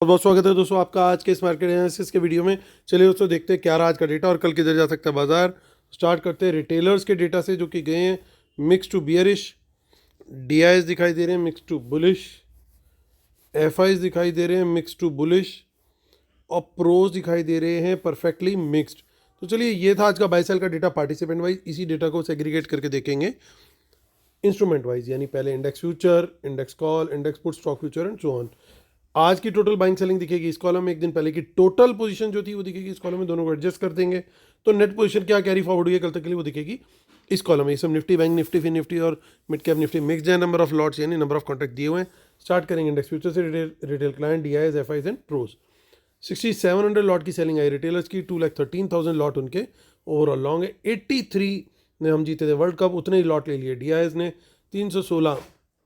बहुत बहुत स्वागत है दोस्तों आपका आज के इस मार्केट एनालिसिस के वीडियो में। चलिए दोस्तों देखते हैं क्या रहा आज का डेटा और कल किधर जा सकता है बाजार। स्टार्ट करते हैं रिटेलर्स के डेटा से जो कि गए हैं मिक्स टू बियरिश। डीआईएस दिखाई दे रहे हैं मिक्स टू बुलिश, एफआईज दिखाई दे रहे हैं मिक्स टू बुलिश और प्रोज दिखाई दे रहे हैं परफेक्टली मिक्स्ड। तो चलिए ये था आज का बाय सेल का डेटा पार्टिसिपेंट वाइज। इसी डेटा को सेग्रीगेट करके देखेंगे इंस्ट्रूमेंट वाइज, यानी पहले index future, index call, index put, stock future and so on. आज की टोटल बाइंग सेलिंग दिखेगी इस कॉलम में, एक दिन पहले की टोटल पोजीशन जो थी वो दिखेगी इस कॉलम में, दोनों को एडजस्ट कर देंगे तो नेट पोजीशन क्या कैरी फॉरवर्ड हुई है कल तक के लिए वो दिखेगी इस कॉलम में। ये सब Nifty, bank Nifty, fin Nifty और मिड कैप निफ्टी मिक्स है। नंबर ऑफ लॉट्स यानी नंबर ऑफ कॉन्ट्रैक्ट दिए हुए हैं। स्टार्ट करेंगे इंडेक्स फ्यूचर से। Retail client, DIs, FIs and pros. 6700 lot की सेलिंग आई रिटेलर्स की। 2,13,000 लॉट उनके ओवरऑल लॉन्ग है। 83 ने हम जीते थे वर्ल्ड कप, उतने ही लॉट ले लिए डीआईएस ने। 316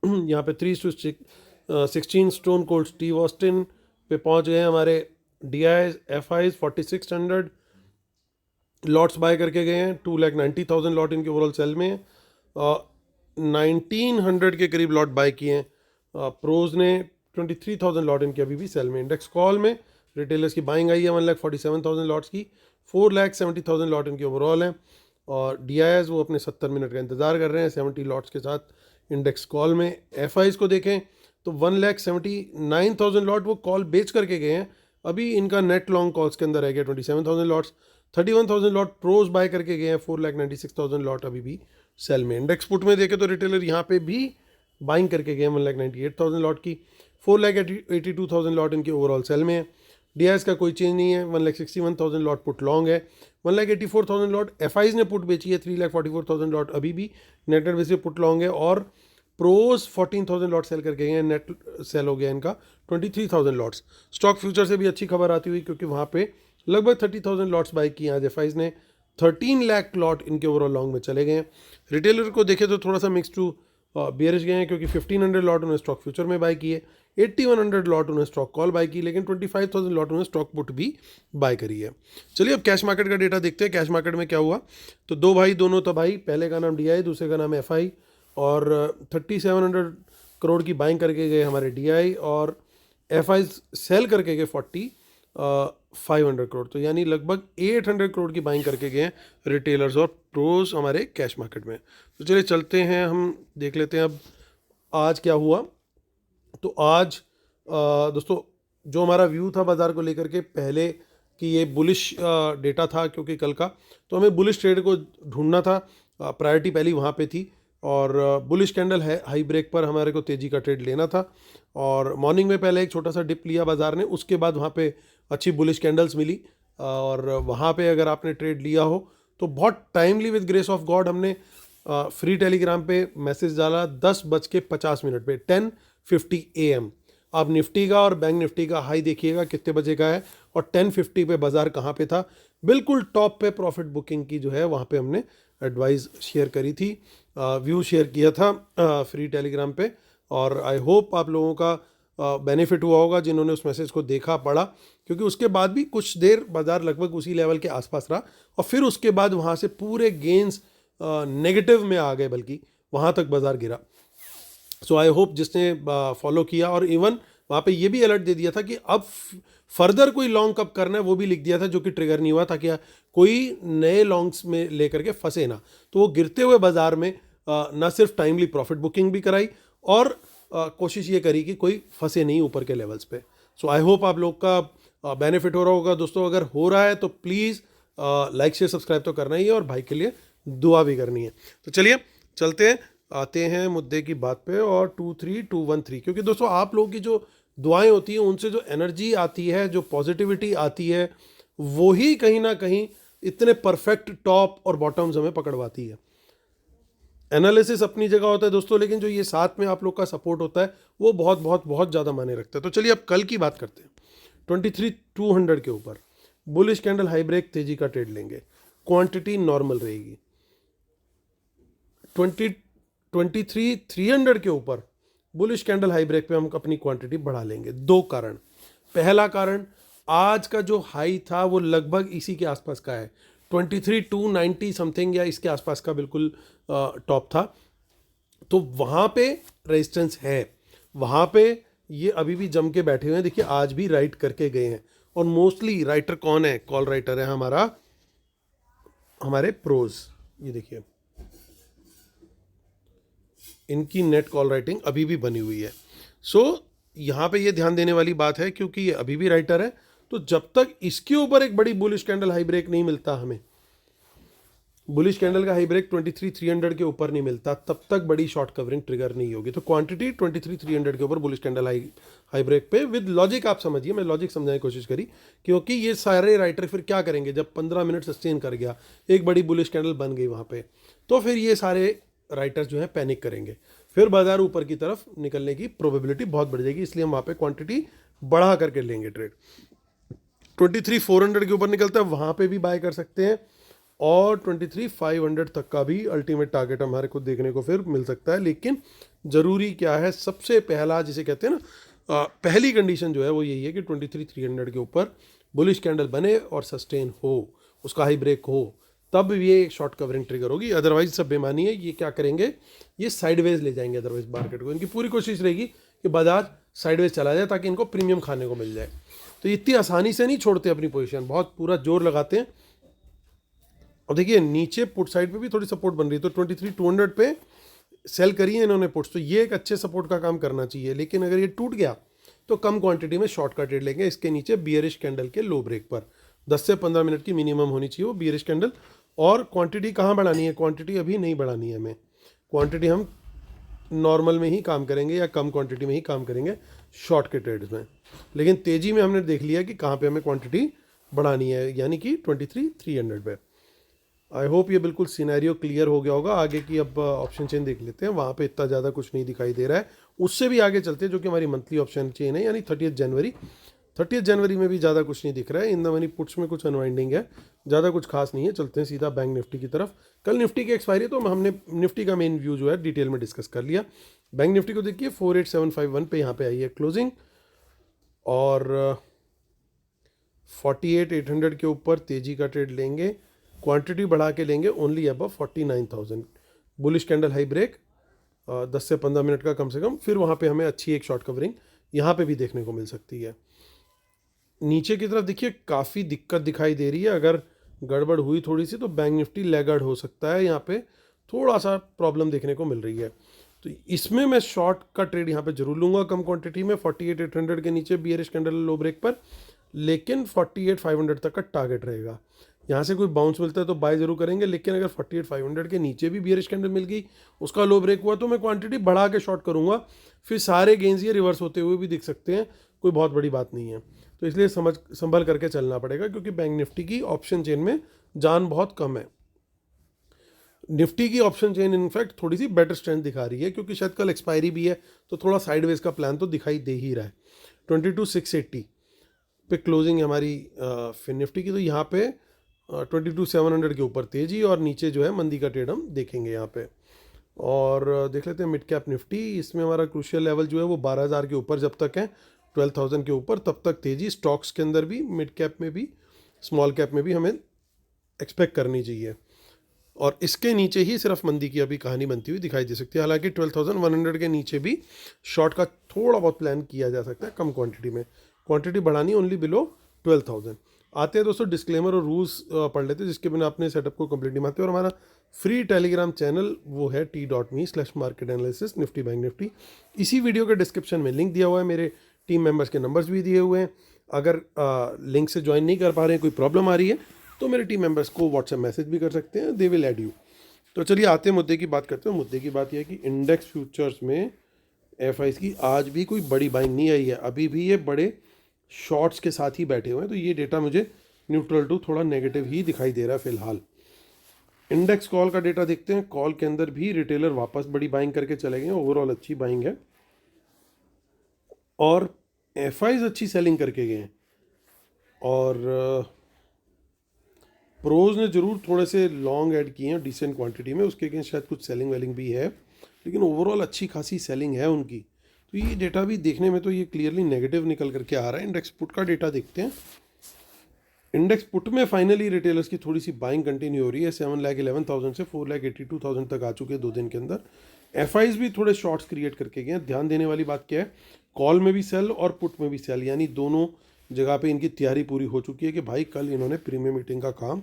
यहाँ पे 3/16 स्टोन कोल्ड स्टीव ऑस्टिन पे पहुंच गए हमारे डीआईएस, एफआईज। 4600 लॉट्स बाय करके गए हैं। 2,90,000 लॉट इनके ओवरऑल सेल में। 1900 के करीब लॉट बाय किए हैं प्रोज ने। 23,000 लॉट इनके अभी भी सेल में। इंडेक्स कॉल में रिटेलर्स की बाइंग आई है 1,47,000 लॉट्स की। 4,70,000 लॉट इनके ओवरऑल हैं। और डीआईएस वो अपने 70 मिनट का इंतजार कर रहे हैं 70 लॉट्स के साथ इंडेक्स कॉल में। एफआईज को देखें तो 1,79,000 लॉट वो कॉल बेच करके गए हैं। अभी इनका नेट लॉन्ग कॉल्स के अंदर रह गया 27,000 लॉट्स। 31,000 लॉट प्रोज बाय करके गए हैं। 4,96,000 लॉट अभी भी सेल में। इंडेक्स पुट में देखें तो रिटेलर यहाँ पे भी बाइंग करके गए हैं 1,98,000 लॉट की। 4,82,000 लॉट इनके ओवरऑल सेल में है। डीआईएस का कोई चेंज नहीं है। 1,61,000 लॉट पुट लॉन्ग है। 1,84,000 लॉट एफआईज ने पुट बेची है। 3,44,000 लॉट अभी भी नेट बेसिस पुट लॉन्ग है। और प्रोज 14,000 लॉट सेल करके गए हैं। नेट सेल हो गया इनका 23,000 लॉट्स। स्टॉक फ्यूचर से भी अच्छी खबर आती हुई, क्योंकि वहाँ पे लगभग 30,000 लॉट्स बाय किए आज एफआईज ने। 13 लाख लॉट इनके ओवरऑल लॉन्ग में चले गए हैं। रिटेलर को देखें तो थोड़ा सा मिक्स टू बियरिश गए हैं, क्योंकि 1,500 लॉट उन्होंने स्टॉक फ्यूचर में बाय किए। 8,100 लॉट उन्होंने स्टॉक कॉल बाय की, लेकिन 25,000 लॉट उन्होंने स्टॉक पुट भी बाय करी है। चलिए अब कैश मार्केट का डेटा देखते हैं। कैश मार्केट में क्या हुआ तो दो भाई दोनों तबाही। पहले का नाम डीआई, दूसरे का नाम एफआई। और 3,700 करोड़ की बाइंग करके गए हमारे डीआई, और एफआई सेल करके गए 4,500 करोड़। तो यानी लगभग 800 करोड़ की बाइंग करके गए हैं रिटेलर्स और प्रोज हमारे कैश मार्केट में। तो चलिए चलते हैं, हम देख लेते हैं अब आज क्या हुआ। तो आज दोस्तों जो हमारा व्यू था बाजार को लेकर के पहले कि ये बुलिश डेटा था, क्योंकि कल का तो हमें बुलिश ट्रेड को ढूंढना था। प्रायोरिटी पहली वहाँ पे थी, और बुलिश कैंडल है हाई ब्रेक पर हमारे को तेज़ी का ट्रेड लेना था। और मॉर्निंग में पहले एक छोटा सा डिप लिया बाजार ने, उसके बाद वहाँ पे अच्छी बुलिश कैंडल्स मिली। और वहाँ पे अगर आपने ट्रेड लिया हो तो बहुत timely with grace of God हमने फ्री टेलीग्राम पे मैसेज डाला 10:50 पे 10:50 AM। आप निफ्टी का और बैंक निफ्टी का हाई देखिएगा कितने बजे का है, और 10:50 पे बाजार कहाँ पे था, बिल्कुल टॉप पे प्रॉफिट बुकिंग की जो है वहाँ पे हमने एडवाइस शेयर करी थी, व्यू शेयर किया था फ्री टेलीग्राम पे। और आई होप आप लोगों का बेनिफिट हुआ होगा जिन्होंने उस मैसेज को देखा पढ़ा, क्योंकि उसके बाद भी कुछ देर बाजार लगभग उसी लेवल के आसपास रहा, और फिर उसके बाद वहाँ से पूरे गेंस नेगेटिव में आ गए, बल्कि वहाँ तक बाजार गिरा। सो आई होप जिसने फॉलो किया, और इवन वहाँ पे ये भी अलर्ट दे दिया था कि अब फर्दर कोई लॉन्ग कब करना है वो भी लिख दिया था, जो कि ट्रिगर नहीं हुआ, ताकि कोई नए लॉन्ग्स में लेकर के फंसे ना। तो वो गिरते हुए बाजार में ना सिर्फ टाइमली प्रॉफिट बुकिंग भी कराई, और कोशिश ये करी कि कोई फंसे नहीं ऊपर के लेवल्स पे। सो आई होप आप लोग का बेनिफिट हो रहा होगा दोस्तों। अगर हो रहा है तो प्लीज़ लाइक शेयर सब्सक्राइब तो करना ही है, और भाई के लिए दुआ भी करनी है। तो चलिए चलते हैं, आते हैं मुद्दे की बात पे, और 23213, क्योंकि दोस्तों आप लोगों की जो दुआएं होती हैं उनसे जो एनर्जी आती है, जो पॉजिटिविटी आती है, वो ही कहीं ना कहीं इतने परफेक्ट टॉप और बॉटम्स हमें पकड़वाती है। एनालिसिस अपनी जगह होता है दोस्तों, लेकिन जो ये साथ में आप लोग का सपोर्ट होता है वो बहुत बहुत बहुत ज़्यादा मायने रखता है। तो चलिए अब कल की बात करते हैं। 23,200 के ऊपर बुलिश कैंडल हाई ब्रेक तेजी का ट्रेड लेंगे, क्वांटिटी नॉर्मल रहेगी। 23,300 के ऊपर बुलिश कैंडल हाई ब्रेक पे हम अपनी क्वांटिटी बढ़ा लेंगे। दो कारण। पहला कारण, आज का जो हाई था वो लगभग इसी के आसपास का है, 23,290 समथिंग या इसके आसपास का बिल्कुल टॉप था। तो वहाँ पे रेजिस्टेंस है, वहाँ पे ये अभी भी जम के बैठे हुए हैं, देखिए आज भी राइट करके गए हैं। और मोस्टली राइटर कौन है, कॉल राइटर है हमारे प्रोज। ये देखिए इनकी नेट कॉल राइटिंग अभी भी बनी हुई है। सो यहाँ पे ये ध्यान देने वाली बात है, क्योंकि ये अभी भी राइटर है, तो जब तक इसके ऊपर एक बड़ी बुलिश कैंडल हाई ब्रेक नहीं मिलता, हमें बुलिश कैंडल का हाई ब्रेक 23,300 के ऊपर नहीं मिलता, तब तक बड़ी शॉर्ट कवरिंग ट्रिगर नहीं होगी। तो क्वांटिटी 23,300 के ऊपर बुलिश कैंडल हाई ब्रेक पे विद लॉजिक, आप समझिए, मैं लॉजिक समझाने की कोशिश करी, क्योंकि ये सारे राइटर फिर क्या करेंगे, जब 15 मिनट सस्टेन कर गया, एक बड़ी बुलिश कैंडल बन गई वहाँ पे, तो फिर ये सारे राइटर्स जो है पैनिक करेंगे, फिर बाजार ऊपर की तरफ निकलने की प्रोबेबिलिटी बहुत बढ़ जाएगी। इसलिए हम वहाँ पे क्वांटिटी बढ़ा करके लेंगे ट्रेड। 23,400 के ऊपर निकलता है, वहाँ पे भी बाय कर सकते हैं, और 23,500 तक का भी अल्टीमेट टारगेट हमारे को देखने को फिर मिल सकता है। लेकिन ज़रूरी क्या है, सबसे पहला जिसे कहते हैं ना, पहली कंडीशन जो है वो यही है कि 23,300 के ऊपर बुलिश कैंडल बने और सस्टेन हो, उसका हाई ब्रेक हो, तब ये शॉर्ट कवरिंग ट्रिगर होगी। अदरवाइज सब बेमानी है। ये क्या करेंगे, ये साइडवेज ले जाएंगे अदरवाइज मार्केट को। इनकी पूरी कोशिश रहेगी कि बाजार साइडवेज चला जाए ताकि इनको प्रीमियम खाने को मिल जाए। तो इतनी आसानी से नहीं छोड़ते अपनी पोजीशन, बहुत पूरा जोर लगाते हैं। और देखिए नीचे पुट साइड पे भी थोड़ी सपोर्ट बन रही है, तो 23,200 पे सेल करी है इन्होंने पुट्स, तो ये एक अच्छे सपोर्ट का काम करना चाहिए। लेकिन अगर ये टूट गया तो कम क्वांटिटी में शॉर्ट का ट्रेड लेंगे। इसके नीचे बियरिश कैंडल के लो ब्रेक पर 10 से 15 मिनट की मिनिमम होनी चाहिए वो बियरिश कैंडल। और क्वांटिटी कहाँ बढ़ानी है, क्वांटिटी अभी नहीं बढ़ानी है हमें, क्वांटिटी हम नॉर्मल में ही काम करेंगे या कम क्वांटिटी में ही काम करेंगे शॉर्ट के ट्रेड्स में। लेकिन तेजी में हमने देख लिया कि कहाँ पे हमें क्वांटिटी बढ़ानी है, यानी कि 23,300 पे। आई होप ये बिल्कुल सिनेरियो क्लियर हो गया होगा। आगे की अब ऑप्शन चेन देख लेते हैं, वहाँ पे इतना ज़्यादा कुछ नहीं दिखाई दे रहा है। उससे भी आगे चलते हैं जो कि हमारी मंथली ऑप्शन चेन है, यानी 30 जनवरी। 30 जनवरी में भी ज़्यादा कुछ नहीं दिख रहा है। इन द मनी पुट्स में कुछ अनवाइंडिंग है, ज़्यादा कुछ खास नहीं है। चलते हैं सीधा बैंक निफ्टी की तरफ। कल निफ्टी की एक्सपायरी, तो हमने निफ्टी का मेन व्यू जो है डिटेल में डिस्कस कर लिया। बैंक निफ्टी को देखिए 48,751 पे यहाँ पे आई है क्लोजिंग, और 48,800 के ऊपर तेजी का ट्रेड लेंगे, क्वांटिटी बढ़ा के लेंगे only above 49,000। Bullish candle high break 10 से 15 मिनट का कम से कम, फिर वहाँ पे हमें अच्छी एक शॉर्ट कवरिंग यहाँ पे भी देखने को मिल सकती है। नीचे की तरफ देखिए काफ़ी दिक्कत दिखाई दे रही है। अगर गड़बड़ हुई थोड़ी सी तो बैंक निफ्टी लैगर्ड हो सकता है, यहाँ पे थोड़ा सा प्रॉब्लम देखने को मिल रही है। तो इसमें मैं शॉर्ट का ट्रेड यहाँ पे जरूर लूँगा कम क्वांटिटी में, 48,800 के नीचे बियरिश कैंडल लो ब्रेक पर, लेकिन 48,500 तक का टारगेट रहेगा। यहाँ से कोई बाउंस मिलता है तो बाय जरूर करेंगे, लेकिन अगर 48,500 के नीचे भी बियरिश कैंडल मिल गई, उसका लो ब्रेक हुआ, तो मैं क्वांटिटी बढ़ा के शॉर्ट करूँगा। फिर सारे गेंस ये रिवर्स होते हुए भी दिख सकते हैं, कोई बहुत बड़ी बात नहीं है। तो इसलिए संभल करके चलना पड़ेगा, क्योंकि बैंक निफ्टी की ऑप्शन चेन में जान बहुत कम है। निफ्टी की ऑप्शन चेन इनफैक्ट थोड़ी सी बेटर स्ट्रेंथ दिखा रही है, क्योंकि शायद कल एक्सपायरी भी है, तो थोड़ा साइडवेज का प्लान तो दिखाई दे ही रहा है। 22,680 पे क्लोजिंग है हमारी फिन निफ्टी की, तो यहाँ पे 22,700 के ऊपर तेजी, और नीचे जो है मंदी का ट्रेड हम देखेंगे यहाँ पे। और देख लेते हैं मिड कैप निफ्टी। इसमें हमारा क्रूशियल लेवल जो है वो 12,000 के ऊपर जब तक है, 12,000 के ऊपर तब तक तेजी स्टॉक्स के अंदर भी, मिड कैप में भी, स्मॉल कैप में भी हमें एक्सपेक्ट करनी चाहिए। और इसके नीचे ही सिर्फ मंदी की अभी कहानी बनती हुई दिखाई दे सकती है। हालांकि 12,100 के नीचे भी शॉर्ट का थोड़ा बहुत प्लान किया जा सकता है कम क्वांटिटी में, क्वांटिटी बढ़ानी ओनली बिलो 12,000। आते हैं दोस्तों डिस्क्लेमर और रूल्स पढ़ लेते हैं, जिसके बिना अपने सेटअप को कंप्लीट नहीं मानते। और हमारा फ्री टेलीग्राम चैनल वो है t.me/market analysis Nifty bank Nifty. इसी वीडियो के डिस्क्रिप्शन में लिंक दिया हुआ है, मेरे टीम मेंबर्स के नंबर्स भी दिए हुए हैं। अगर लिंक से ज्वाइन नहीं कर पा रहे हैं, कोई प्रॉब्लम आ रही है, तो मेरे टीम मेंबर्स को व्हाट्सएप मैसेज भी कर सकते हैं, दे विल ऐड यू। तो चलिए आते हैं मुद्दे की बात करते हैं। मुद्दे की बात यह है कि इंडेक्स फ्यूचर्स में एफआईज की आज भी कोई बड़ी बाइंग नहीं आई है, अभी भी ये बड़े शॉर्ट्स के साथ ही बैठे हुए हैं। तो ये डेटा मुझे न्यूट्रल टू थोड़ा नेगेटिव ही दिखाई दे रहा है फिलहाल। इंडेक्स कॉल का डेटा देखते हैं। कॉल के अंदर भी रिटेलर वापस बड़ी बाइंग करके चले गए, ओवरऑल अच्छी बाइंग है, और एफआईज अच्छी सेलिंग करके गए हैं। और प्रोज ने जरूर थोड़े से लॉन्ग ऐड किए हैं डिसेंट क्वांटिटी में, उसके अगेंस्ट शायद कुछ सेलिंग वेलिंग भी है, लेकिन ओवरऑल अच्छी खासी सेलिंग है उनकी। तो ये डेटा भी देखने में तो ये क्लियरली नेगेटिव निकल करके आ रहा है। इंडेक्स पुट का डेटा देखते हैं। इंडेक्स पुट में फाइनली रिटेलर्स की थोड़ी सी बाइंग कंटिन्यू हो रही है, 7,11,000 से 4,82,000 तक आ चुके हैं 2 दिन के अंदर। एफआईज भी थोड़े शॉर्ट्स क्रिएट करके गए हैं। ध्यान देने वाली बात क्या है, कॉल में भी सेल और पुट में भी सेल, यानी दोनों जगह पे इनकी तैयारी पूरी हो चुकी है कि भाई कल इन्होंने प्रीमियम मीटिंग का काम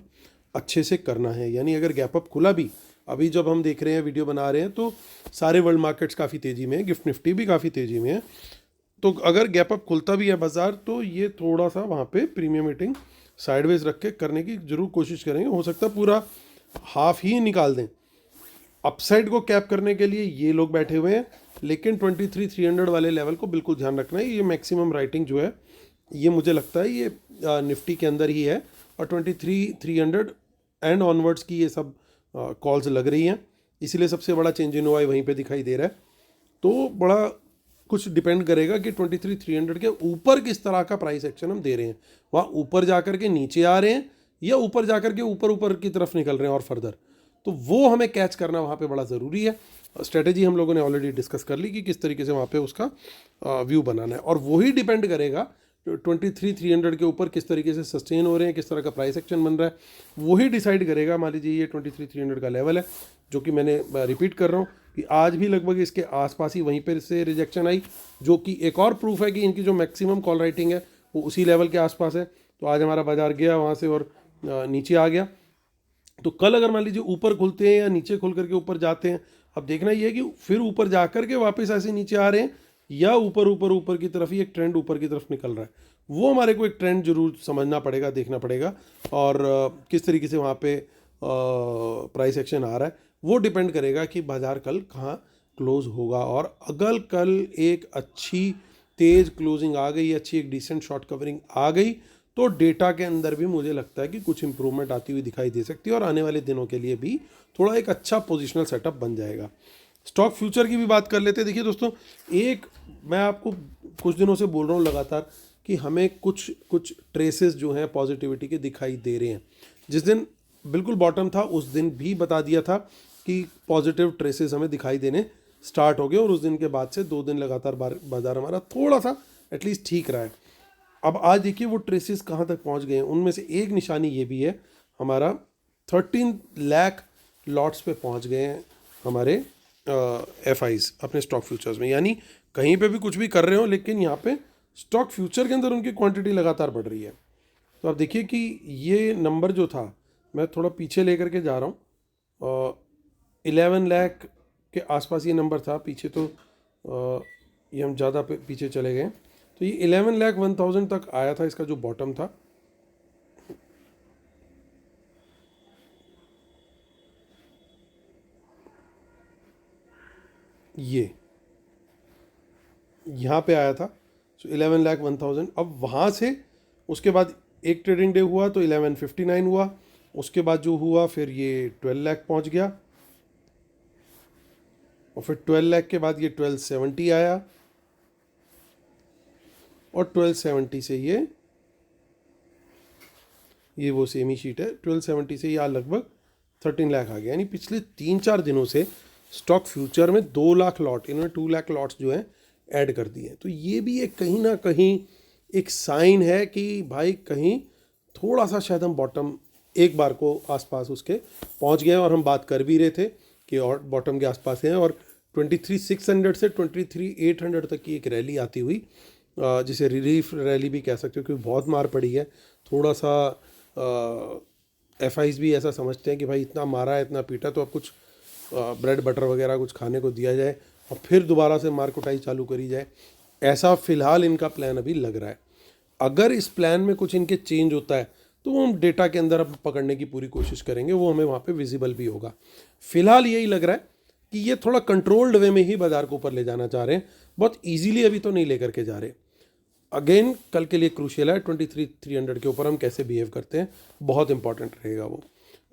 अच्छे से करना है। यानी अगर गैप अप खुला भी, अभी जब हम देख रहे हैं वीडियो बना रहे हैं तो सारे वर्ल्ड मार्केट्स काफ़ी तेज़ी में है, गिफ्ट निफ्टी भी काफ़ी तेज़ी में है, तो अगर गैप अप खुलता भी है बाजार तो ये थोड़ा सा वहाँ पे प्रीमियम मीटिंग साइडवेज रख के करने की जरूर कोशिश करेंगे। हो सकता है पूरा हाफ ही निकाल दें। अपसाइड को कैप करने के लिए ये लोग बैठे हुए हैं, लेकिन 23,300 वाले लेवल को बिल्कुल ध्यान रखना है। ये मैक्सिमम राइटिंग जो है ये मुझे लगता है ये निफ्टी के अंदर ही है, और 23,300 एंड ऑनवर्ड्स की ये सब कॉल्स लग रही हैं, इसीलिए सबसे बड़ा चेंज इन हुआ वहीं पे दिखाई दे रहा है। तो बड़ा कुछ डिपेंड करेगा कि 23,300 के ऊपर किस तरह का प्राइस एक्शन हम दे रहे हैं, वहाँ ऊपर जाकर के नीचे आ रहे हैं या ऊपर जाकर के ऊपर ऊपर की तरफ निकल रहे हैं और फर्दर, तो वो हमें कैच करना वहाँ पे बड़ा ज़रूरी है। स्ट्रेटेजी हम लोगों ने ऑलरेडी डिस्कस कर ली कि किस तरीके से वहाँ पे उसका व्यू बनाना है, और वही डिपेंड करेगा 23,300 के ऊपर किस तरीके से सस्टेन हो रहे हैं, किस तरह का प्राइस एक्शन बन रहा है, वही डिसाइड करेगा। मान लीजिए ये 23,300 का लेवल है, जो कि मैंने रिपीट कर रहा हूँ कि आज भी लगभग इसके आसपास ही वहीं पर से रिजेक्शन आई, जो कि एक और प्रूफ है कि इनकी जो मैक्सिमम कॉल राइटिंग है वो उसी लेवल के आसपास है। तो आज हमारा बाजार गया वहाँ से और नीचे आ गया। तो कल अगर मान लीजिए ऊपर खुलते हैं या नीचे खुल करके ऊपर जाते हैं, अब देखना ये है कि फिर ऊपर जा करके वापस ऐसे नीचे आ रहे हैं या ऊपर ऊपर ऊपर की तरफ ही एक ट्रेंड ऊपर की तरफ निकल रहा है। वो हमारे को एक ट्रेंड जरूर समझना पड़ेगा, देखना पड़ेगा, और किस तरीके से वहाँ पे प्राइस एक्शन आ रहा है वो डिपेंड करेगा कि बाजार कल कहाँ क्लोज होगा। और अगर कल एक अच्छी तेज क्लोजिंग आ गई, अच्छी एक डिसेंट शॉर्ट कवरिंग आ गई, तो डेटा के अंदर भी मुझे लगता है कि कुछ इंप्रूवमेंट आती हुई दिखाई दे सकती है, और आने वाले दिनों के लिए भी थोड़ा एक अच्छा पोजिशनल सेटअप बन जाएगा। स्टॉक फ्यूचर की भी बात कर लेते हैं। देखिए दोस्तों, एक मैं आपको कुछ दिनों से बोल रहा हूँ लगातार कि हमें कुछ कुछ ट्रेसेस जो हैं पॉजिटिविटी के दिखाई दे रहे हैं। जिस दिन बिल्कुल बॉटम था उस दिन भी बता दिया था कि पॉजिटिव ट्रेसेस हमें दिखाई देने स्टार्ट हो गए, और उस दिन के बाद से 2 दिन लगातार बाजार हमारा थोड़ा सा एटलीस्ट ठीक रहा है। अब आज देखिए वो ट्रेसेस कहाँ तक पहुँच गए हैं। उनमें से एक निशानी ये भी है, हमारा 13 लाख लॉट्स पे पहुँच गए हैं हमारे FIs अपने स्टॉक फ्यूचर्स में। यानी कहीं पे भी कुछ भी कर रहे हो, लेकिन यहाँ पे स्टॉक फ्यूचर के अंदर उनकी क्वांटिटी लगातार बढ़ रही है। तो आप देखिए कि ये नंबर जो था, मैं थोड़ा पीछे लेकर के जा रहा हूँ, 11 लाख के आसपास ये नंबर था पीछे, तो ये हम ज़्यादा पीछे चले गए। तो ये 11,01,000 तक आया था, इसका जो बॉटम था। ये यहाँ पे आया था, सो 11,01,000। अब वहाँ से उसके बाद एक ट्रेडिंग डे हुआ तो 1159 हुआ, उसके बाद जो हुआ फिर ये 12 लाख पहुँच गया, और फिर 12 लाख के बाद ये 1270 आया, और 1270 से ये वो सेम ही शीट है, 1270 से ये लगभग 13 लाख आ गया। यानी पिछले 3-4 दिनों से स्टॉक फ्यूचर में 2 लाख लॉट, इन्होंने 2 लाख लॉट्स जो हैं ऐड कर दिए हैं। तो ये भी एक कहीं ना कहीं एक साइन है कि भाई कहीं थोड़ा सा शायद हम बॉटम एक बार को आसपास उसके पहुंच गए हैं, और हम बात कर भी रहे थे कि और बॉटम के आसपास हैं। और 23,600 से 23,800 तक की एक रैली आती हुई, जिसे रिलीफ रैली भी कह सकते हो, क्योंकि बहुत मार पड़ी है। थोड़ा सा FIs भी ऐसा समझते हैं कि भाई इतना मारा है, इतना पीटा, तो अब कुछ ब्रेड बटर वगैरह कुछ खाने को दिया जाए और फिर दोबारा से मार्केटाई चालू करी जाए। ऐसा फ़िलहाल इनका प्लान अभी लग रहा है। अगर इस प्लान में कुछ इनके चेंज होता है तो वो हम डेटा के अंदर अब पकड़ने की पूरी कोशिश करेंगे, वो हमें वहाँ पे विजिबल भी होगा। फिलहाल यही लग रहा है कि ये थोड़ा कंट्रोल्ड वे में ही बाजार को ऊपर ले जाना चाह रहे हैं, बहुत ईजीली अभी तो नहीं लेकर के जा रहे। अगेन कल के लिए क्रूशियल है 23,300 के ऊपर हम कैसे बिहेव करते हैं, बहुत इंपॉर्टेंट रहेगा वो।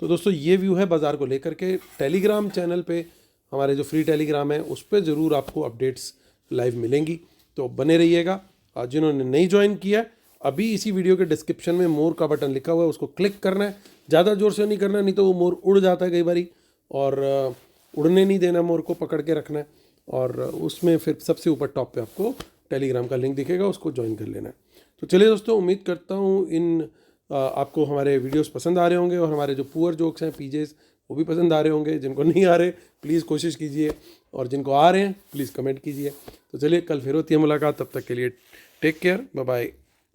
तो दोस्तों ये व्यू है बाजार को लेकर के। टेलीग्राम चैनल पे हमारे जो फ्री टेलीग्राम है उस पर ज़रूर आपको अपडेट्स लाइव मिलेंगी, तो बने रहिएगा। जिन्होंने नहीं ज्वाइन किया है, अभी इसी वीडियो के डिस्क्रिप्शन में मोर का बटन लिखा हुआ है, उसको क्लिक करना है। ज़्यादा ज़ोर से नहीं करना, नहीं तो वो मोर उड़ जाता है कई बारी, और उड़ने नहीं देना, मोर को पकड़ के रखना है। और उसमें फिर सबसे ऊपर टॉप पे आपको टेलीग्राम का लिंक दिखेगा, उसको ज्वाइन कर लेना है। तो चलिए दोस्तों, उम्मीद करता हूँ आपको हमारे वीडियोस पसंद आ रहे होंगे, और हमारे जो पुअर जोक्स हैं, पीजेस वो भी पसंद आ रहे होंगे, जिनको नहीं आ रहे प्लीज़ कोशिश कीजिए, और जिनको आ रहे हैं प्लीज़ कमेंट कीजिए। तो चलिए कल फिर होती है मुलाकात, तब तक के लिए टेक केयर, बाय बाय।